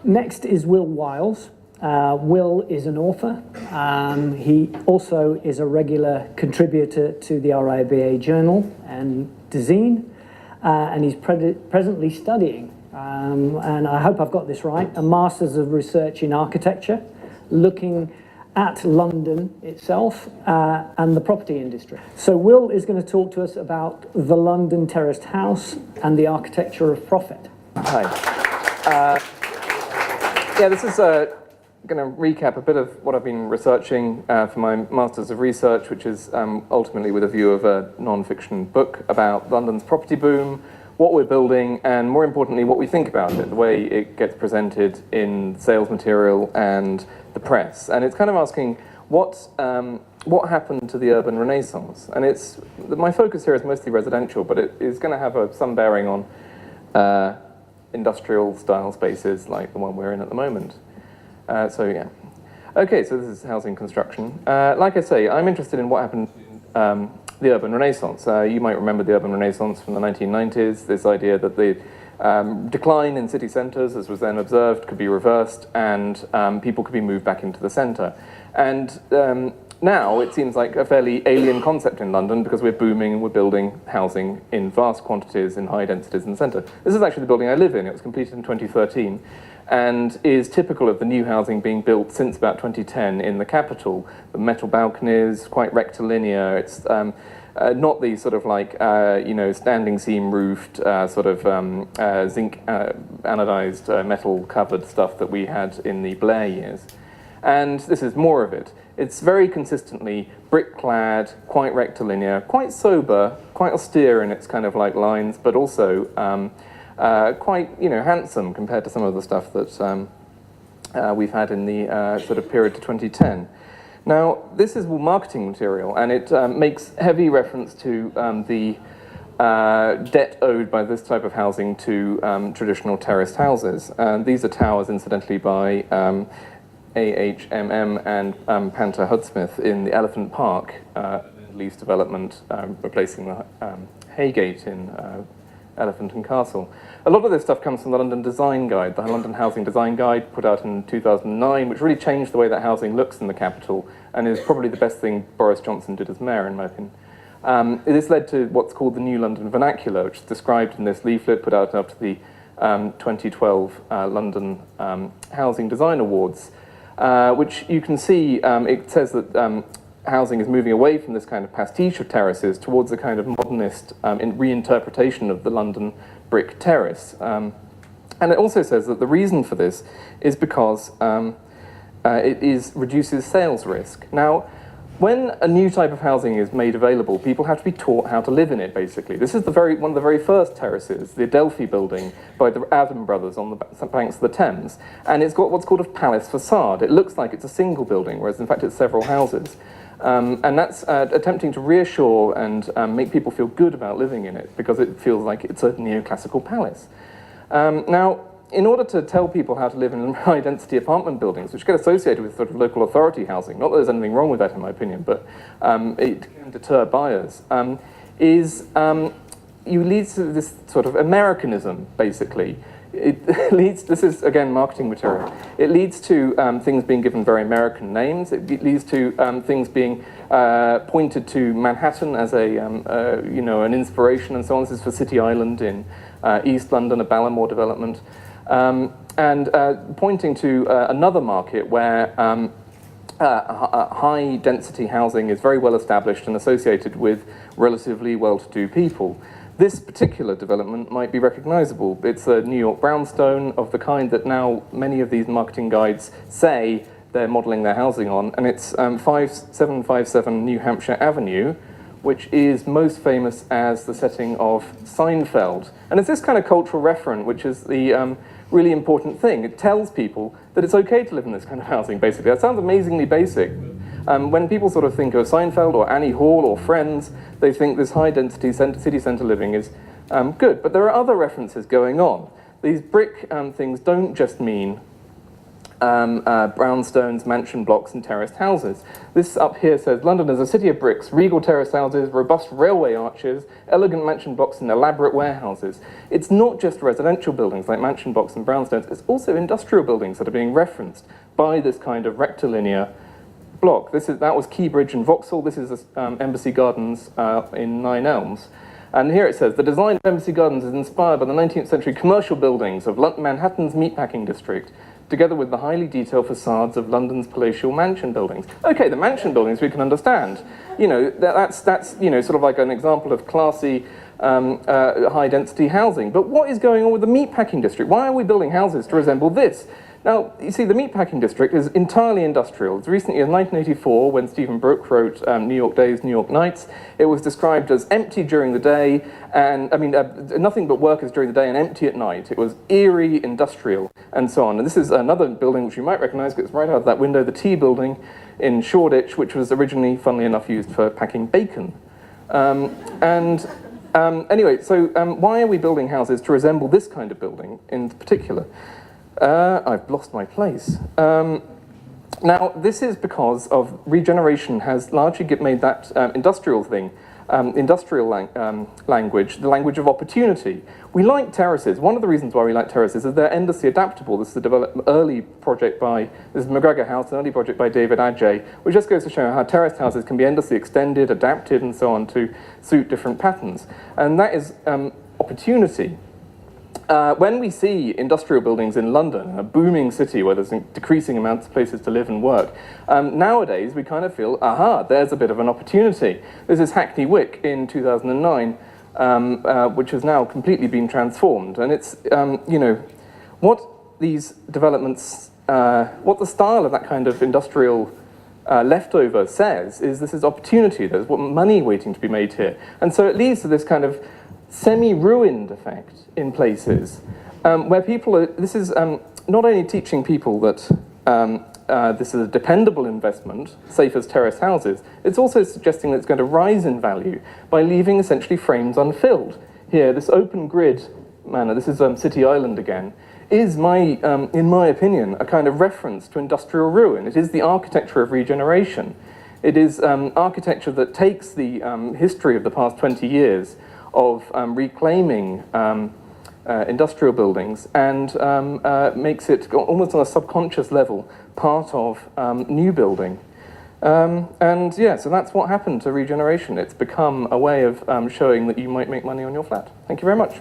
Next is Wiles. Will is an author. He also is a regular contributor to the RIBA Journal and Design, and he's presently studying, and I hope I've got this right, a Master's of Research in Architecture, looking at London itself and the property industry. So Will is going to talk to us about the London terraced house and the architecture of profit. Hi. Yeah, this is going to recap a bit of what I've been researching for my Masters of Research, which is ultimately with a view of a non-fiction book about London's property boom, what we're building, and more importantly, what we think about it, the way it gets presented in sales material and the press. And it's kind of asking what happened to the urban renaissance. And my focus here is mostly residential, but it is going to have some bearing on industrial style spaces like the one we're in at the moment. So yeah. Okay, so this is housing construction. Like I say, I'm interested in what happened in the urban renaissance. You might remember the urban renaissance from the 1990s, this idea that the decline in city centres, as was then observed, could be reversed and people could be moved back into the centre. And now it seems like a fairly alien concept in London because we're booming and we're building housing in vast quantities in high densities in the centre. This is actually the building I live in. It was completed in 2013 and is typical of the new housing being built since about 2010 in the capital. The metal balconies, quite rectilinear. It's not the sort of like, standing seam roofed, sort of zinc anodized metal covered stuff that we had in the Blair years. And this is more of it. It's very consistently brick-clad, quite rectilinear, quite sober, quite austere in its kind of like lines, but also quite handsome compared to some of the stuff that we've had in the sort of period to 2010. Now, this is all marketing material, and it makes heavy reference to the debt owed by this type of housing to traditional terraced houses. And these are towers, incidentally, by AHMM and Panther Hudsmith in the Elephant Park lease development, replacing the Haygate in Elephant and Castle. A lot of this stuff comes from the London Design Guide, the London Housing Design Guide, put out in 2009, which really changed the way that housing looks in the capital, and is probably the best thing Boris Johnson did as mayor, in my opinion. This led to what's called the new London Vernacular, which is described in this leaflet put out after the 2012 London Housing Design Awards, which you can see, it says that housing is moving away from this kind of pastiche of terraces towards a kind of modernist reinterpretation of the London brick terrace. And it also says that the reason for this is because it reduces sales risk. Now, when a new type of housing is made available, people have to be taught how to live in it, basically. This is one of the very first terraces, the Adelphi building by the Adam brothers on the banks of the Thames. And it's got what's called a palace facade. It looks like it's a single building, whereas in fact it's several houses. And that's attempting to reassure and make people feel good about living in it, because it feels like it's a neoclassical palace. Now, in order to tell people how to live in high-density apartment buildings, which get associated with sort of local authority housing, not that there's anything wrong with that in my opinion, but it can deter buyers, you lead to this sort of Americanism, basically. It leads, this is again marketing material, it leads to things being given very American names. It leads to things being pointed to Manhattan as an inspiration and so on. This is for City Island in East London, a Ballamore development. And pointing to another market where high-density housing is very well established and associated with relatively well-to-do people. This particular development might be recognizable. It's a New York brownstone of the kind that now many of these marketing guides say they're modeling their housing on, and it's 5757 New Hampshire Avenue, which is most famous as the setting of Seinfeld. And it's this kind of cultural referent which is the really important thing. It tells people that it's okay to live in this kind of housing, basically. That sounds amazingly basic. When people sort of think of Seinfeld or Annie Hall or Friends, they think this high-density city centre living is good. But there are other references going on. These brick things don't just mean brownstones, mansion blocks, and terraced houses. This up here says, London is a city of bricks, regal terraced houses, robust railway arches, elegant mansion blocks, and elaborate warehouses. It's not just residential buildings like mansion blocks and brownstones, it's also industrial buildings that are being referenced by this kind of rectilinear block. That was Keybridge and Vauxhall. This is Embassy Gardens in 9 Elms. And here it says, the design of Embassy Gardens is inspired by the 19th century commercial buildings of Manhattan's meatpacking district, together with the highly detailed facades of London's palatial mansion buildings. Okay, the mansion buildings we can understand. You know, that's you know, sort of like an example of classy, high-density housing. But what is going on with the meatpacking district? Why are we building houses to resemble this? Now, you see, the meatpacking district is entirely industrial. It's recently, in 1984, when Stephen Brooke wrote New York Days, New York Nights, it was described as empty during the day, and, nothing but workers during the day and empty at night. It was eerie, industrial, and so on. And this is another building which you might recognize, because it's right out that window, the Tea Building in Shoreditch, which was originally, funnily enough, used for packing bacon. Anyway, so why are we building houses to resemble this kind of building in particular? I've lost my place. Now, this is because of regeneration has largely made that industrial thing, language, the language of opportunity. We like terraces. One of the reasons why we like terraces is they're endlessly adaptable. This is a early project this is McGregor House, an early project by David Adjaye, which just goes to show how terraced houses can be endlessly extended, adapted, and so on to suit different patterns. And that is opportunity. When we see industrial buildings in London, a booming city where there's decreasing amounts of places to live and work, nowadays we kind of feel, aha, there's a bit of an opportunity. This is Hackney Wick in 2009, which has now completely been transformed. And it's, you know, what these developments, what the style of that kind of industrial leftover says is this is opportunity, there's money waiting to be made here. And so it leads to this kind of semi-ruined effect in places where people are, this is not only teaching people that this is a dependable investment, safe as terraced houses, it's also suggesting that it's going to rise in value by leaving essentially frames unfilled. Here, this open grid manner, this is City Island again, is in my opinion, a kind of reference to industrial ruin. It is the architecture of regeneration. It is architecture that takes the history of the past 20 years of reclaiming industrial buildings and makes it almost on a subconscious level part of new building. And yeah, so that's what happened to regeneration. It's become a way of showing that you might make money on your flat. Thank you very much.